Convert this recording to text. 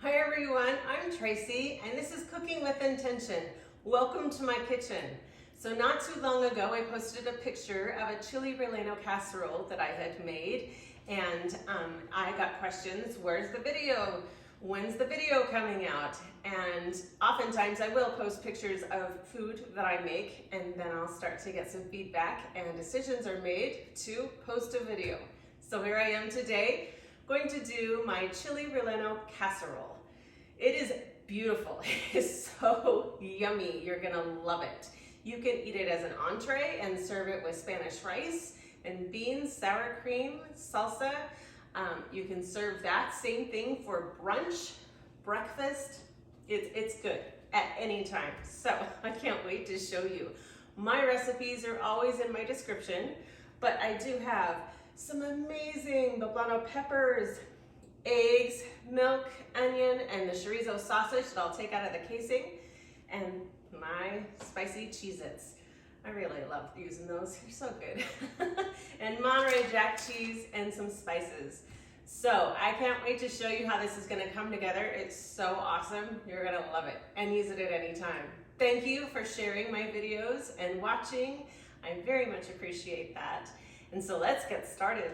Hi everyone, I'm Tracy and this is Cooking with Intention. Welcome to my kitchen. So not too long ago I posted a picture of a chili Relleno casserole that I had made, and I got questions, where's the video? When's the video coming out? And oftentimes I will post pictures of food that I make, and then I'll start to get some feedback and decisions are made to post a video. So here I am today, going to do my chili Relleno casserole. It is beautiful. It is so yummy. You're gonna love it. You can eat it as an entree and serve it with Spanish rice and beans, sour cream, salsa. You can serve that same thing for brunch, breakfast. It's good at any time. So I can't wait to show you. My recipes are always in my description, but I do have some amazing Poblano peppers, eggs, milk, onion, and the Chorizo sausage that I'll take out of the casing, and my spicy Cheez-Its. I really love using those, they're so good. And Monterey Jack cheese and some spices. So I can't wait to show you how this is gonna come together. It's so awesome, you're gonna love it and use it at any time. Thank you for sharing my videos and watching. I very much appreciate that. And so let's get started.